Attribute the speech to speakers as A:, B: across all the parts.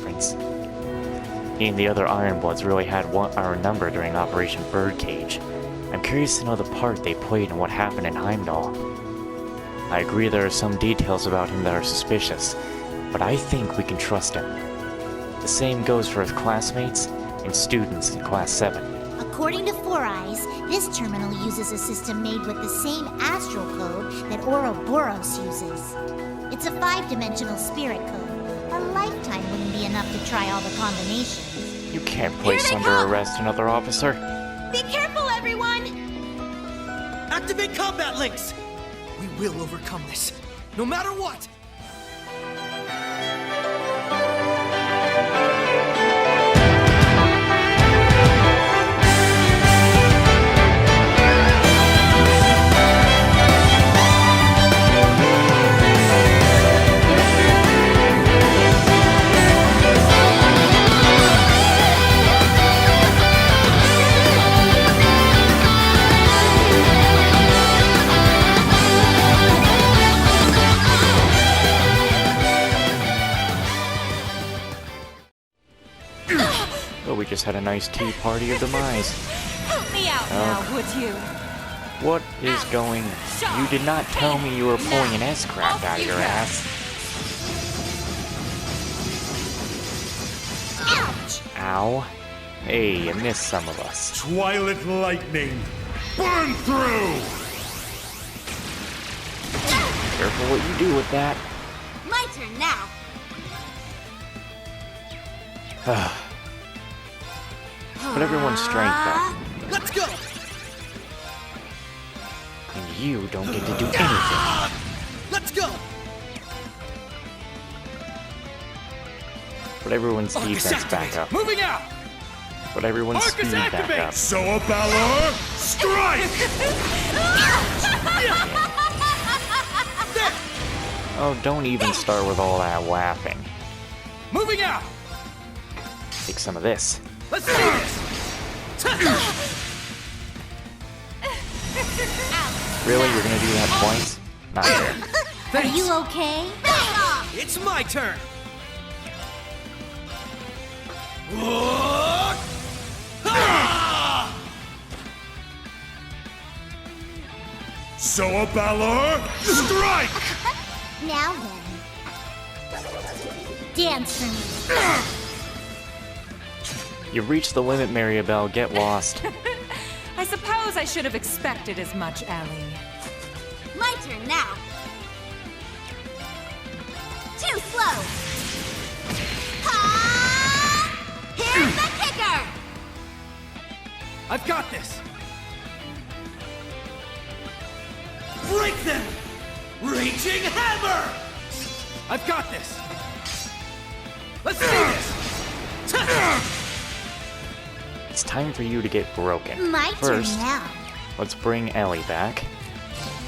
A: difference. He and the other Ironbloods really had our number during Operation Birdcage. I'm curious to know the part they played in what happened in Heimdall. I agree there are some details about him that are suspicious, but I think we can trust him. The same goes for his classmates and students in Class 7.
B: According to Four Eyes, this terminal uses a system made with the same astral code that Ouroboros uses. It's a 5-dimensional spirit code. A lifetime wouldn't be enough to try all the combinations.
A: You can't place under arrest another officer.
B: Be careful, everyone!
C: Activate combat links! We will overcome this, no matter what!
A: But we just had a nice tea party of demise.
D: Help me out now, would you?
A: What is going... You did not tell me you were pulling an S-crap out of your ass.
B: Ouch!
A: Ow. Hey, you missed some of us.
E: Twilight lightning! Burn through!
A: Careful what you do with that.
B: My turn now.
A: Put everyone's strength up.
C: Let's go!
A: And you don't get to do anything.
C: Let's go!
A: Put everyone's
C: Arcus
A: defense back
C: activate!
A: up.
C: Moving out!
A: Put everyone's
C: Arcus
A: speed back
C: activate!
A: up.
E: Soa Balor, strike!
A: Oh, don't even start with all that laughing.
C: Moving out!
A: Take some of this.
C: Let's do this!
A: Really? You're gonna do that twice? Not fair.
B: Are you okay?
C: It's my turn!
E: Soa Balor, strike!
B: Now then. Dance for me.
A: You've reached the limit, Mariabelle. Get lost.
D: I suppose I should have expected as much, Ellie.
B: My turn now. Too slow. Ha! Here's the kicker.
C: I've got this! Break them! Raging hammer! I've got this! Let's do this!
A: It's time for you to get broken.
B: My
A: First,
B: turn now.
A: let's bring Ellie back.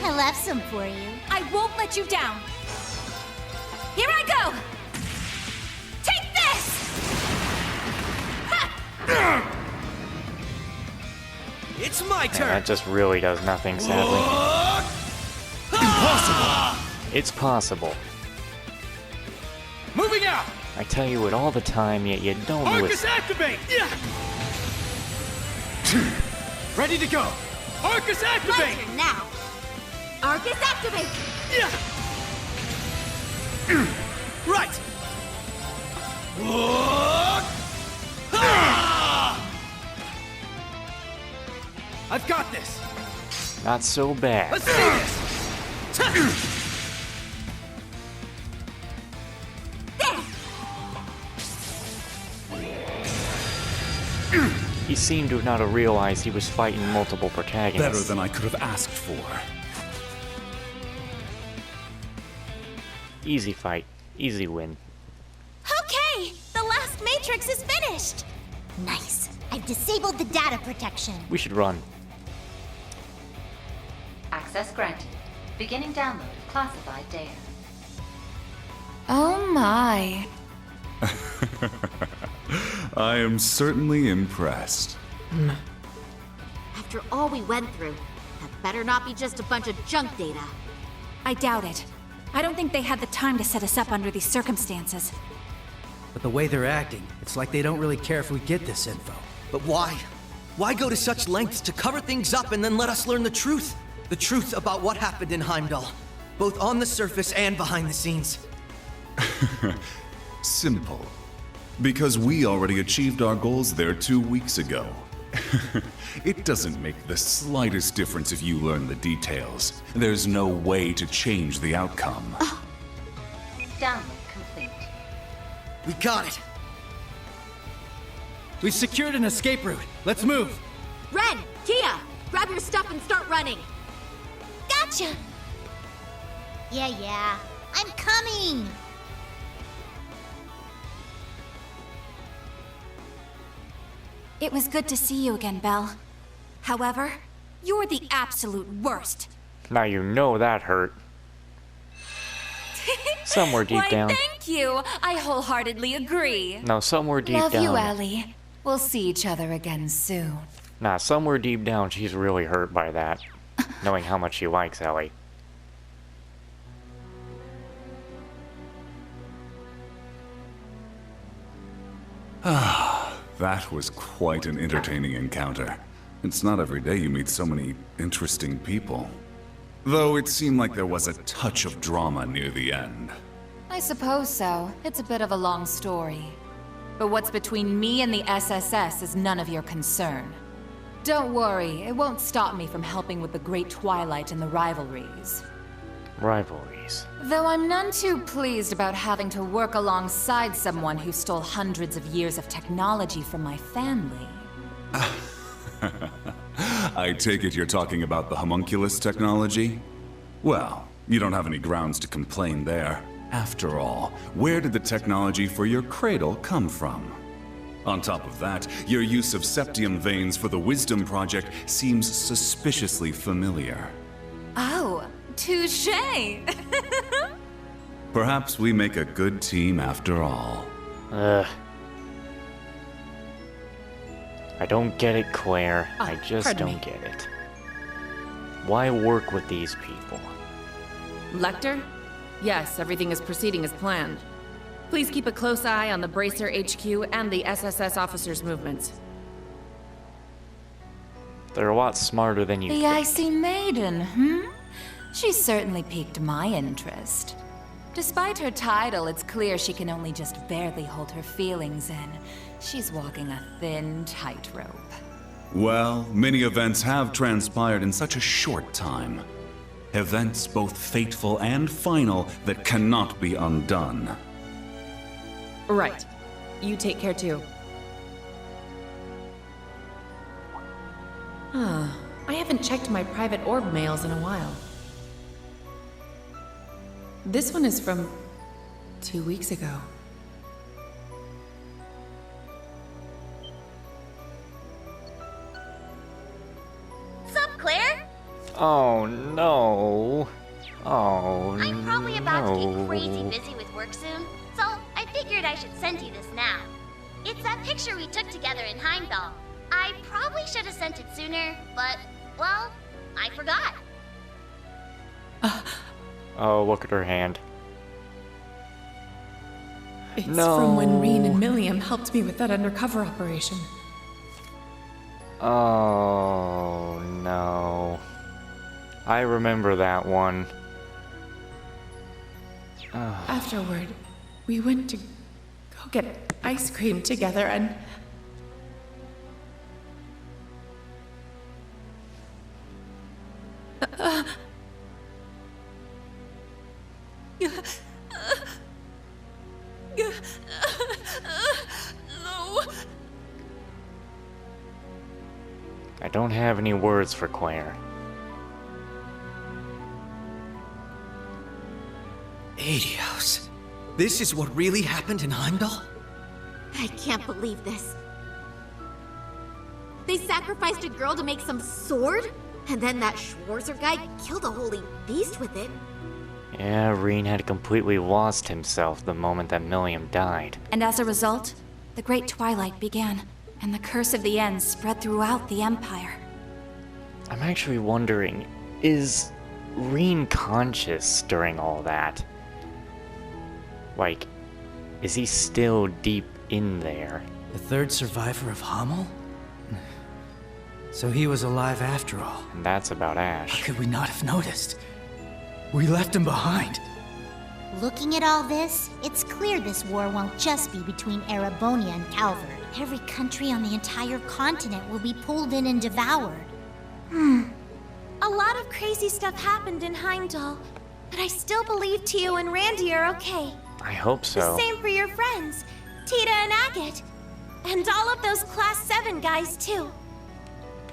B: I left some for you.
D: I won't let you down. Here I go! Take this!
C: It's my
A: And
C: turn!
A: that just really does nothing, sadly.
E: Impossible!
A: It's possible.
C: Moving out!
A: I tell you it all the time, yet you don't
C: Arcus
A: listen.
C: activate! Yeah! Ready to go! Arcus
B: My
C: activate!
B: turn now. Arcus activate.
C: Yeah! Right! I've got this!
A: Not so bad.
C: Let's do this!
A: He seemed to not have realized he was fighting multiple
E: Better
A: protagonists.
E: than I could have asked for.
A: Easy fight. Easy win.
B: Okay, the last matrix is finished. Nice. I've disabled the data protection.
A: We should run.
F: Access granted. Beginning download of classified data.
D: Oh my.
E: I am certainly impressed.
B: After all we went through, that better not be just a bunch of junk data.
D: I doubt it. I don't think they had the time to set us up under these circumstances.
G: But the way they're acting, it's like they don't really care if we get this info.
C: But why? Why go to such lengths to cover things up and then let us learn the truth? The truth about what happened in Heimdall, both on the surface and behind the scenes.
E: Simple. Because we already achieved our goals there 2 weeks ago. It doesn't make the slightest difference if you learn the details. There's no way to change the outcome.
F: Download complete.
C: We got it.
G: We've secured an escape route. Let's move.
H: Ren, Tia, grab your stuff and start running.
B: Gotcha! Yeah, I'm coming!
D: It was good to see you again, Belle. However, you're the absolute worst.
A: Now you know that hurt. Somewhere deep
D: Why,
A: down.
D: thank you. I wholeheartedly agree.
A: No, somewhere deep
D: Love
A: down.
D: you, Ellie. We'll see each other again soon.
A: Nah, somewhere deep down, she's really hurt by that. Knowing how much she likes Ellie.
E: That was quite an entertaining encounter. It's not every day you meet so many interesting people. Though it seemed like there was a touch of drama near the end.
D: I suppose so. It's a bit of a long story. But what's between me and the SSS is none of your concern. Don't worry, it won't stop me from helping with the Great Twilight and the rivalries.
A: Rivalries.
D: Though I'm none too pleased about having to work alongside someone who stole hundreds of years of technology from my family.
E: I take it you're talking about the homunculus technology? Well, you don't have any grounds to complain there. After all, where did the technology for your cradle come from? On top of that, your use of septium veins for the Wisdom Project seems suspiciously familiar.
D: Oh, touché!
E: Perhaps we make a good team after all.
A: Ugh. I don't get it, Claire. I just
H: pardon
A: don't
H: me.
A: get it. Why work with these people?
H: Lecter? Yes, everything is proceeding as planned. Please keep a close eye on the Bracer HQ and the SSS officers' movements.
A: They're a lot smarter than you
D: The
A: think.
D: Icy Maiden, She certainly piqued my interest. Despite her title, it's clear she can only just barely hold her feelings in. She's walking a thin tightrope.
E: Well, many events have transpired in such a short time. Events both fateful and final that cannot be undone.
H: Right. You take care too. I haven't checked my private orb mails in a while. This one is from 2 weeks ago.
B: Sup, Claire?
A: Oh no. Oh no.
I: I'm probably about to get crazy busy with work soon, so I figured I should send you this now. It's that picture we took together in Heimdall. I probably should have sent it sooner, but, well, I forgot.
A: Oh, look at her hand.
H: It's
A: No.
H: from when Reen and Milliam helped me with that undercover operation.
A: Oh no. I remember that one.
H: Afterward, we went to go get ice cream together and...
A: I don't have any words for Claire.
C: Adios. This is what really happened in Heimdall?
H: I can't believe this. They sacrificed a girl to make some sword? And then that Schwarzer guy killed a holy beast with it.
A: Yeah, Reen had completely lost himself the moment that Milliam died.
D: And as a result, the Great Twilight began, and the Curse of the End spread throughout the Empire.
A: I'm actually wondering, is Reen conscious during all that? Like, Is he still deep in there?
G: The third survivor of Hamel? So he was alive after all.
A: And that's about
G: How
A: Ash.
G: could we not have noticed? We left him behind.
B: Looking at all this, it's clear this war won't just be between Erebonia and Calvard. Every country on the entire continent will be pulled in and devoured.
J: A lot of crazy stuff happened in Heimdall, but I still believe Tio and Randy are okay.
A: I hope so.
J: The same for your friends, Tita and Agate. And all of those Class 7 guys, too.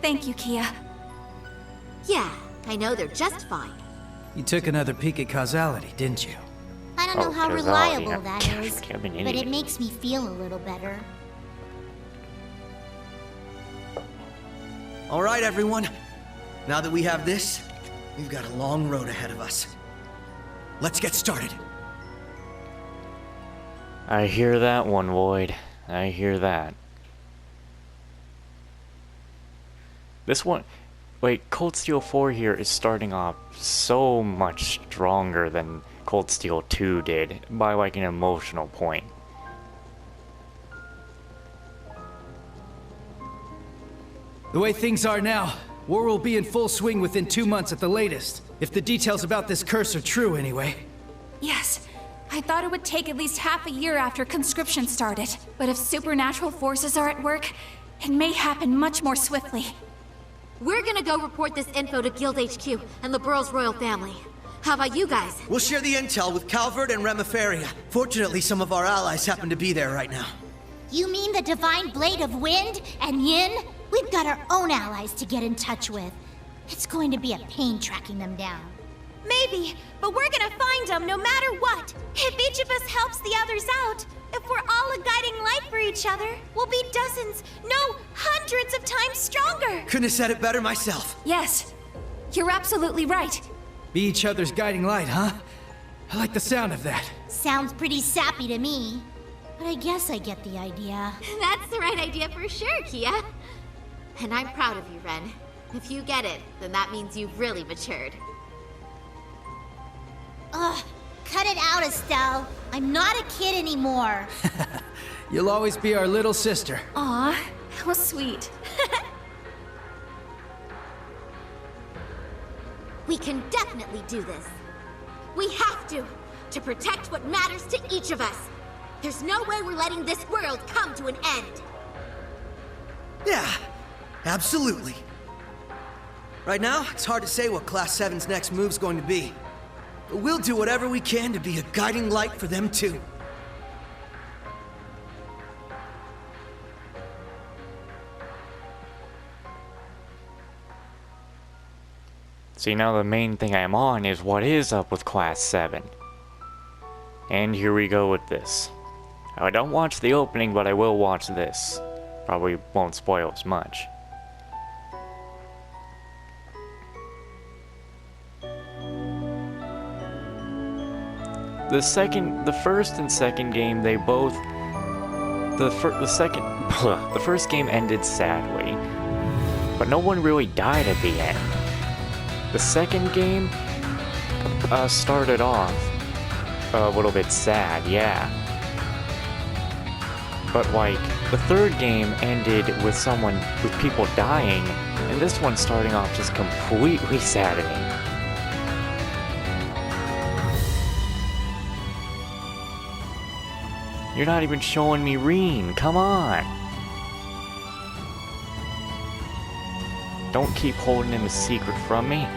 D: Thank you, Kia.
I: Yeah, I know they're just fine.
G: You took another peek at causality, didn't you?
B: I don't know how
A: causality.
B: reliable that is,
A: I'm an
B: but
A: idiot.
B: it makes me feel a little better.
C: All right, everyone. Now that we have this, we've got a long road ahead of us. Let's get started.
A: I hear that one, Void. I hear that. This one... Wait, Cold Steel 4 here is starting off so much stronger than Cold Steel 2 did, by like an emotional point.
G: The way things are now, war will be in full swing within 2 months at the latest. If the details about this curse are true, anyway.
K: Yes. I thought it would take at least half a year after conscription started. But if supernatural forces are at work, it may happen much more swiftly.
I: We're gonna go report this info to Guild HQ and the Burrow's royal family. How about you guys?
C: We'll share the intel with Calvard and Remiferia. Fortunately, some of our allies happen to be there right now.
B: You mean the Divine Blade of Wind and Yin? We've got our own allies to get in touch with. It's going to be a pain tracking them down.
J: Maybe, but we're gonna find them no matter what. If each of us helps the others out, if we're all a guiding light for each other, we'll be dozens, no, hundreds of times stronger.
C: Couldn't have said it better myself.
K: Yes. You're absolutely right.
G: Be each other's guiding light, huh? I like the sound of that.
B: Sounds pretty sappy to me. But I guess I get the idea.
I: That's the right idea for sure, Kia. And I'm proud of you, Ren. If you get it, then that means you've really matured.
B: Ugh, cut it out, Estelle. I'm not a kid anymore.
G: You'll always be our little sister.
K: Aw, how sweet.
I: We can definitely do this. We have to protect what matters to each of us. There's no way we're letting this world come to an end.
C: Yeah, absolutely. Right now, it's hard to say what Class 7's next move's going to be. But we'll do whatever we can to be a guiding light for them too.
A: See, now the main thing I'm on is what is up with Class 7. And here we go with this. I don't watch the opening, but I will watch this. Probably won't spoil as much. The first and second game, they both... The first game ended sadly. But no one really died at the end. The second game started off a little bit sad, yeah. But like, the third game ended with people dying, and this one starting off just completely saddening. You're not even showing me Reen, come on! Don't keep holding him a secret from me.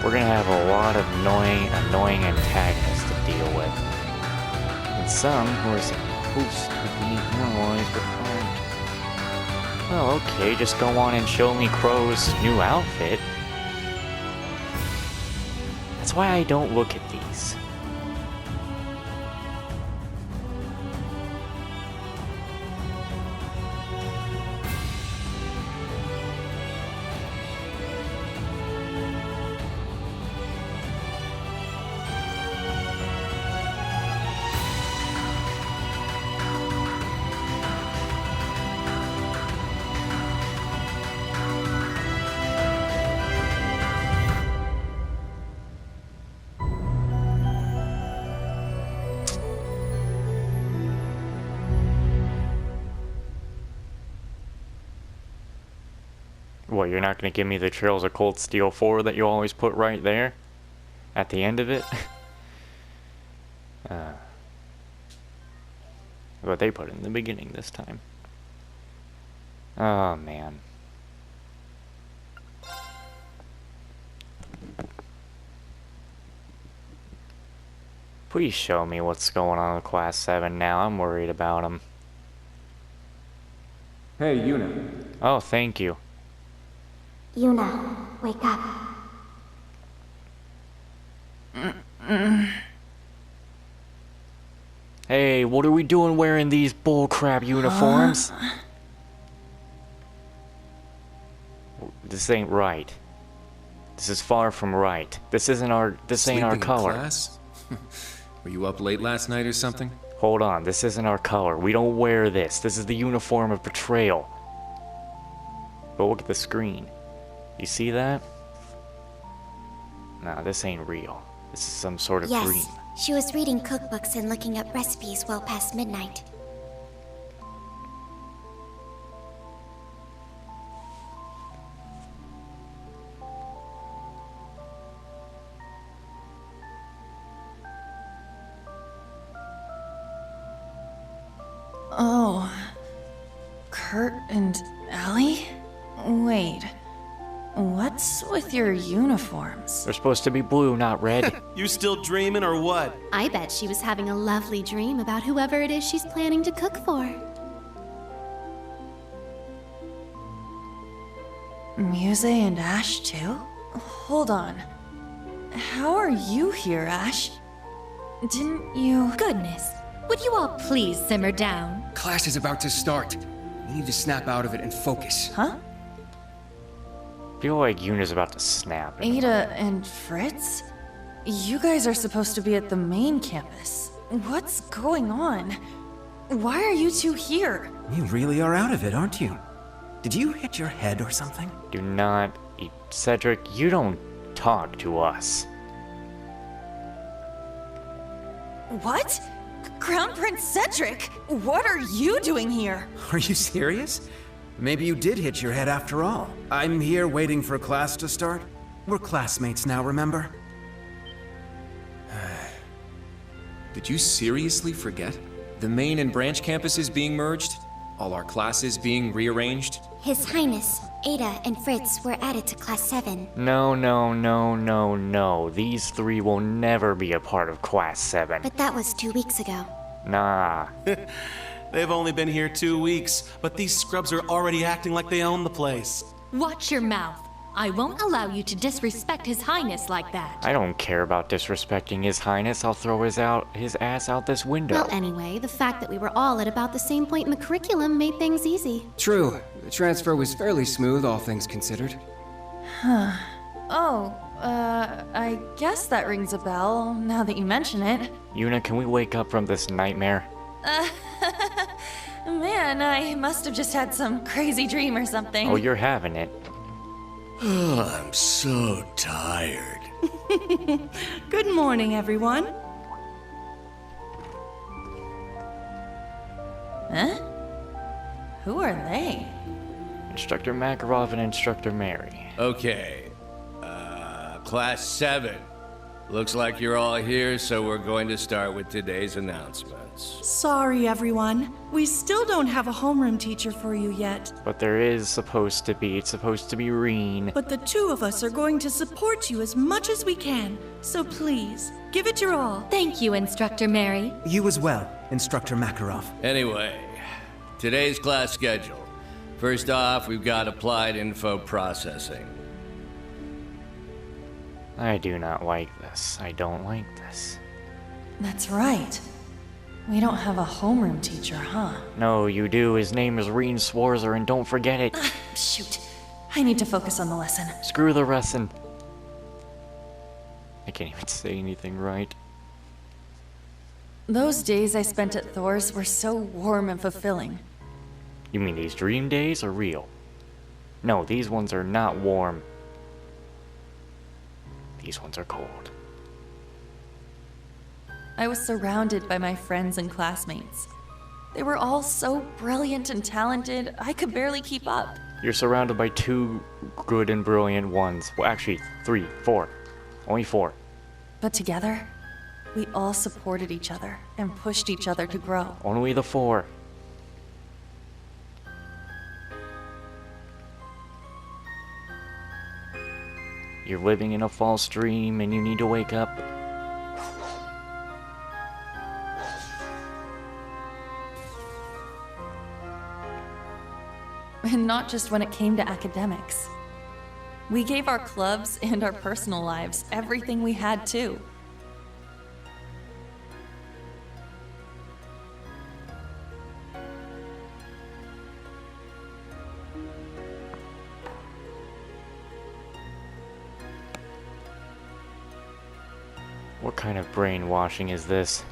A: We're gonna have a lot of annoying antagonists to deal with. And some who are supposed to be allies but aren't. Well, okay, just go on and show me Crow's new outfit. That's why I don't look at these. What, you're not gonna give me the Trails of Cold Steel 4 that you always put right there? At the end of it? What they put in the beginning this time. Oh, man. Please show me what's going on with Class 7 now. I'm worried about them.
L: Hey, Yuna.
A: Oh, thank you.
J: Yuna, wake up.
A: Hey, what are we doing wearing these bullcrap uniforms? This ain't right. This is far from right. This isn't our. This ain't our
L: Sleeping in
A: color.
L: class? Were you up late last night or something?
A: Hold on, this isn't our color. We don't wear this. This is the uniform of Betrayal. But look at the screen. You see that? Nah, this ain't real. This is some sort of dream.
J: Yes, she was reading cookbooks and looking up recipes well past midnight.
M: Oh. Kurt and Ellie? Wait. What's with your uniforms?
A: They're supposed to be blue, not red.
N: You still dreaming or what?
O: I bet she was having a lovely dream about whoever it is she's planning to cook for.
M: Muse and Ash too? Hold on. How are you here, Ash? Didn't you...
O: Goodness. Would you all please simmer down?
P: Class is about to start. We need to snap out of it and focus.
M: Huh?
A: I feel like Yuna's about to snap.
M: Ada and Fritz? You guys are supposed to be at the main campus. What's going on? Why are you two here?
Q: You really are out of it, aren't you? Did you hit your head or something?
A: Do not... Cedric, you don't talk to us.
M: What? Crown Prince Cedric? What are you doing here?
Q: Are you serious? Maybe you did hit your head after all. I'm here waiting for class to start. We're classmates now, remember?
L: Did you seriously forget? The main and branch campuses being merged? All our classes being rearranged?
J: His Highness, Ada and Fritz were added to Class 7.
A: No, no, no, no, no. These three will never be a part of Class 7.
J: But that was 2 weeks ago.
A: Nah.
N: They've only been here 2 weeks, but these scrubs are already acting like they own the place.
O: Watch your mouth. I won't allow you to disrespect His Highness like that.
A: I don't care about disrespecting His Highness. I'll throw his ass out this window.
O: Well, anyway, the fact that we were all at about the same point in the curriculum made things easy.
P: True. The transfer was fairly smooth, all things considered.
M: Huh. Oh, I guess that rings a bell, now that you mention it.
A: Yuna, can we wake up from this nightmare?
M: Man, I must have just had some crazy dream or something.
A: Oh, you're having it.
R: Oh, I'm so tired.
S: Good morning, everyone.
M: Huh? Who are they?
A: Instructor Makarov and Instructor Mary.
R: Okay. Class 7. Looks like you're all here, so we're going to start with today's announcements.
S: Sorry, everyone. We still don't have a homeroom teacher for you yet.
A: But there is supposed to be. It's supposed to be Reen.
S: But the two of us are going to support you as much as we can. So please, give it your all.
O: Thank you, Instructor Mary.
Q: You as well, Instructor Makarov.
R: Anyway, today's class schedule. First off, we've got applied info processing.
A: I do not like this. I don't like this.
M: That's right. We don't have a homeroom teacher, huh?
A: No, you do. His name is Reen Swarzer, and don't forget it.
M: Shoot. I need to focus on the lesson.
A: Screw the lesson. I can't even say anything right.
M: Those days I spent at Thor's were so warm and fulfilling.
A: You mean these dream days are real? No, these ones are not warm. These ones are cold.
M: I was surrounded by my friends and classmates. They were all so brilliant and talented, I could barely keep up.
A: You're surrounded by 2 good and brilliant ones. Well, actually, 3, 4. Only 4.
M: But together, we all supported each other and pushed each other to grow.
A: Only the 4. You're living in a false dream and you need to wake up.
M: And not just when it came to academics. We gave our clubs and our personal lives everything we had too.
A: What kind of brainwashing is this?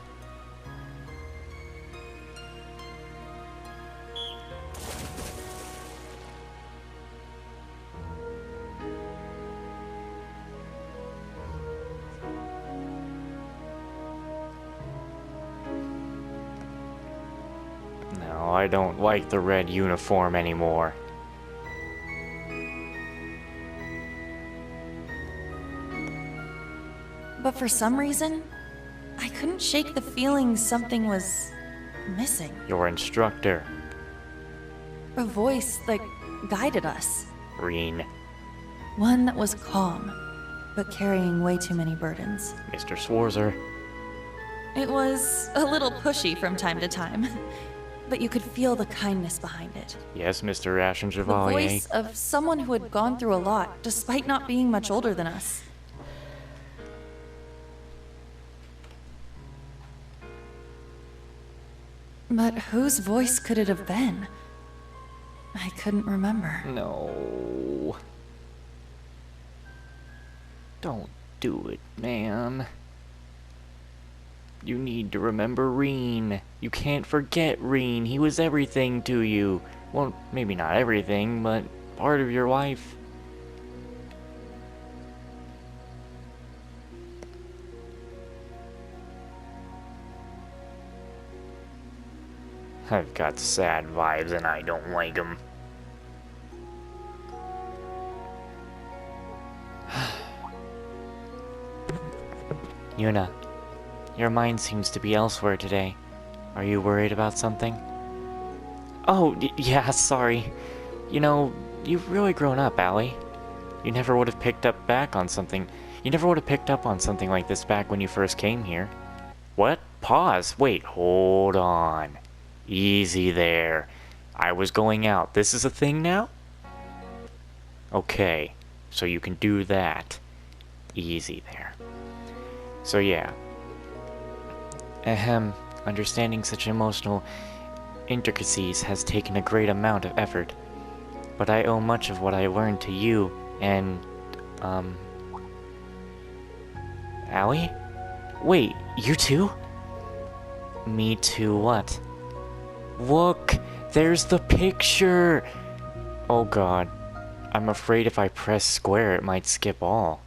A: No, I don't like the red uniform anymore.
M: But for some reason, I couldn't shake the feeling something was missing.
A: Your instructor.
M: A voice that guided us.
A: Rean.
M: One that was calm, but carrying way too many burdens.
A: Mr. Schwarzer.
M: It was a little pushy from time to time, but you could feel the kindness behind it.
A: Yes, Mr. Ashen
M: The
A: Chevalier.
M: voice of someone who had gone through a lot, despite not being much older than us. But whose voice could it have been? I couldn't remember.
A: No. Don't do it, man. You need to remember Rean. You can't forget Rean. He was everything to you. Well, maybe not everything, but part of your life. I've got sad vibes and I don't like them. Yuna, your mind seems to be elsewhere today. Are you worried about something? Oh, yeah, sorry. You know, you've really grown up, Allie. You never would have picked up on something like this back when you first came here. What? Pause. Wait, hold on. Easy there. I was going out. This is a thing now? Okay, so you can do that. Easy there. So yeah. Ahem, understanding such emotional intricacies has taken a great amount of effort. But I owe much of what I learned to you and, Allie? Wait, you too? Me too what? Look, there's the picture! Oh god, I'm afraid if I press square it might skip all.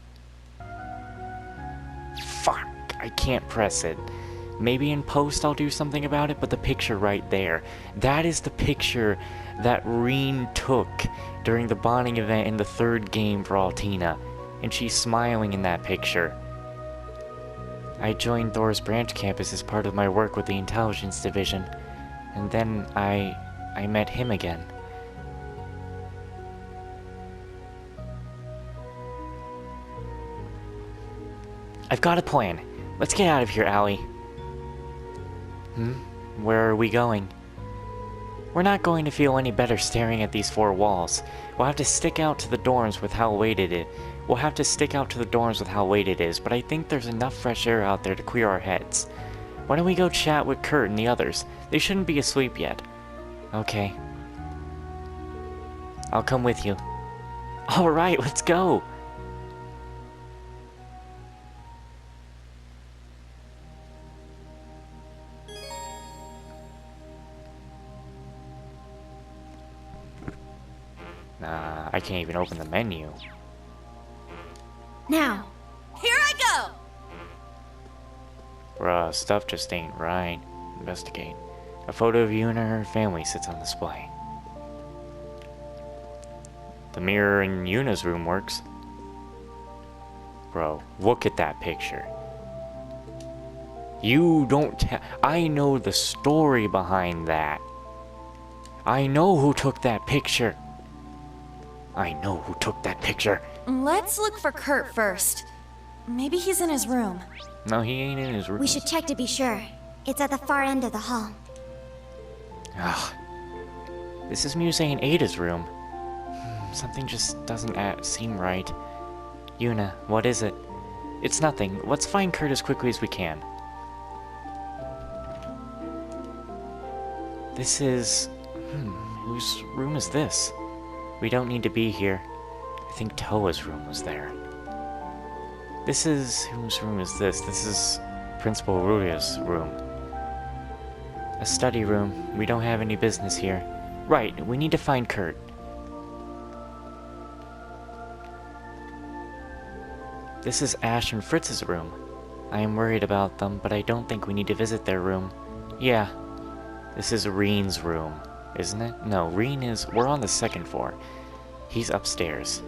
A: Fuck, I can't press it. Maybe in post I'll do something about it, but the picture right there, that is the picture that Rean took during the bonding event in the 3rd game for Altina, and she's smiling in that picture. I joined Thor's branch campus as part of my work with the intelligence division. And then I met him again. I've got a plan. Let's get out of here, Allie. Where are we going? We're not going to feel any better staring at these 4 walls. We'll have to stick out to the dorms with how late it is. But I think there's enough fresh air out there to clear our heads. Why don't we go chat with Kurt and the others? They shouldn't be asleep yet. Okay. I'll come with you. Alright, let's go! Nah, I can't even open the menu.
J: Now, here I go!
A: Bruh, stuff just ain't right. Investigate. A photo of you and her family sits on display. The mirror in Yuna's room works. Bro, look at that picture. You don't I know the story behind that. I know who took that picture. I know who took that picture.
M: Let's look for Kurt first. Maybe he's in his room.
A: No, he ain't in his room.
J: We should check to be sure. It's at the far end of the hall.
A: Ugh. This is Muse and Ada's room. Something just doesn't seem right. Yuna, what is it? It's nothing. Let's find Kurt as quickly as we can. This is... whose room is this? We don't need to be here. I think Toa's room was there. This is... whose room is this? This is Principal Ruya's room. A study room. We don't have any business here. Right, we need to find Kurt. This is Ash and Fritz's room. I am worried about them, but I don't think we need to visit their room. Yeah. This is Reen's room, isn't it? No, Reen is... we're on the 2nd floor. He's upstairs.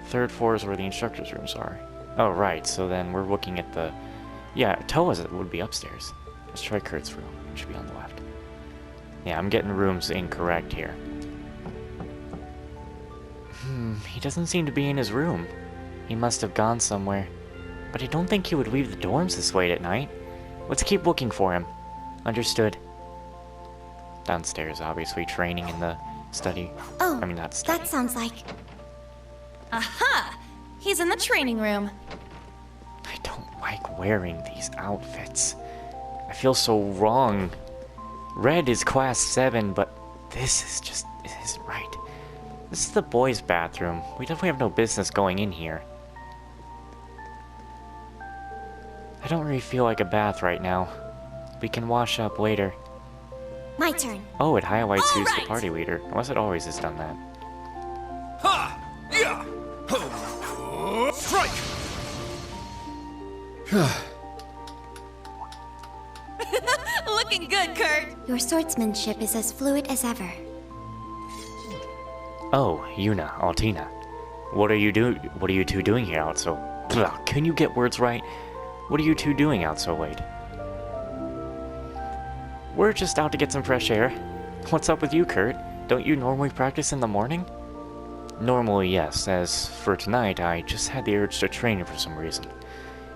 A: 3rd floor is where the instructor's rooms are. Oh, right, so then we're looking at the... yeah, Toa's would be upstairs. Let's try Kurt's room. It should be on the left. Yeah, I'm getting rooms incorrect here. He doesn't seem to be in his room. He must have gone somewhere. But I don't think he would leave the dorms this late at night. Let's keep looking for him. Understood. Downstairs, obviously, training in the study.
J: Oh,
A: I mean, not study.
J: That sounds like...
M: Aha! He's in the training room.
A: I don't like wearing these outfits. I feel so wrong. Red is class 7, but this is just... it isn't right. This is the boys' bathroom. We definitely have no business going in here. I don't really feel like a bath right now. We can wash up later.
J: My turn.
A: Oh, it highlights who's the party leader. Unless it always has done that.
Q: Ha! Yeah! Ho! Strike!
J: Looking good, Kurt. Your swordsmanship is as fluid as ever.
A: Oh, Yuna, Altina. What are you two doing here out so... Blah, can you get words right? What are you two doing out so late? We're just out to get some fresh air. What's up with you, Kurt? Don't you normally practice in the morning? Normally, yes. As for tonight, I just had the urge to train for some reason.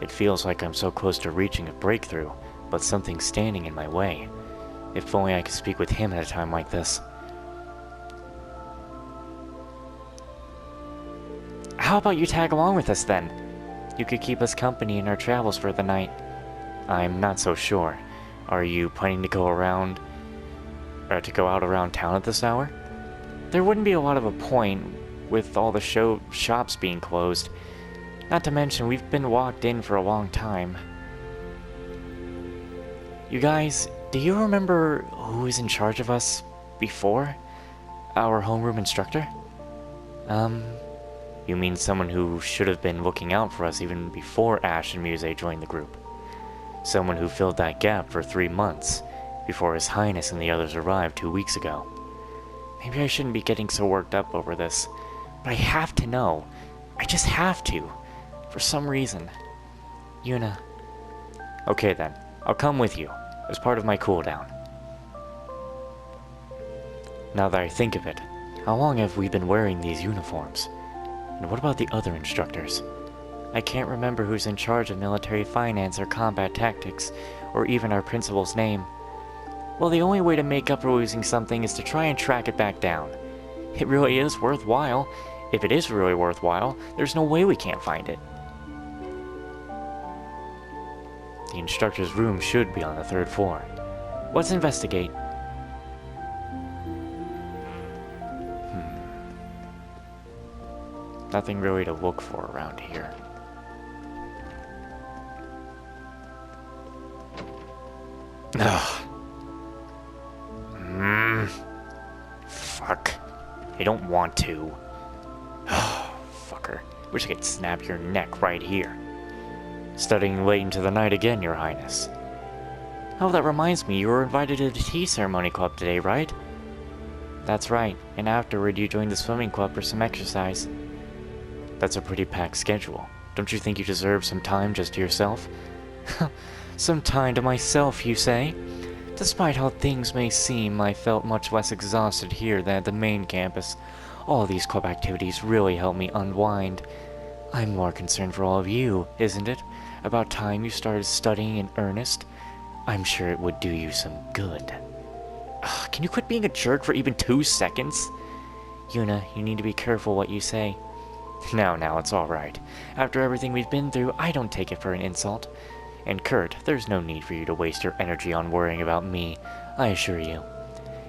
A: It feels like I'm so close to reaching a breakthrough, but something's standing in my way. If only I could speak with him at a time like this. How about you tag along with us then? You could keep us company in our travels for the night. I'm not so sure. Are you planning to go out around town at this hour? There wouldn't be a lot of a point with all the shops being closed. Not to mention, we've been locked in for a long time. You guys, do you remember who was in charge of us before? Our homeroom instructor? You mean someone who should have been looking out for us even before Ash and Muse joined the group? Someone who filled that gap for 3 months, before His Highness and the others arrived 2 weeks ago. Maybe I shouldn't be getting so worked up over this, but I have to know. I just have to. For some reason. Yuna. Okay then, I'll come with you, as part of my cooldown. Now that I think of it, how long have we been wearing these uniforms? And what about the other instructors? I can't remember who's in charge of military finance or combat tactics, or even our principal's name. Well, the only way to make up for losing something is to try and track it back down. It really is worthwhile. If it is really worthwhile, there's no way we can't find it. The instructor's room should be on the 3rd floor. Let's investigate. Nothing really to look for around here. Ugh. Fuck. I don't want to. Fucker. Wish I could snap your neck right here. Studying late into the night again, Your Highness. Oh, that reminds me, you were invited to the tea ceremony club today, right? That's right, and afterward you joined the swimming club for some exercise. That's a pretty packed schedule. Don't you think you deserve some time just to yourself? Some time to myself, you say? Despite how things may seem, I felt much less exhausted here than at the main campus. All these club activities really help me unwind. I'm more concerned for all of you, isn't it? About time you started studying in earnest. I'm sure it would do you some good. Ugh, can you quit being a jerk for even 2 seconds? Yuna, you need to be careful what you say. Now, it's alright. After everything we've been through, I don't take it for an insult. And Kurt, there's no need for you to waste your energy on worrying about me, I assure you.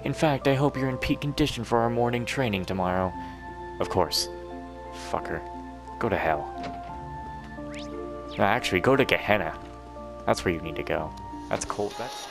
A: In fact, I hope you're in peak condition for our morning training tomorrow. Of course. Fucker. Go to hell. No, actually, go to Gehenna. That's where you need to go. That's cold. That's...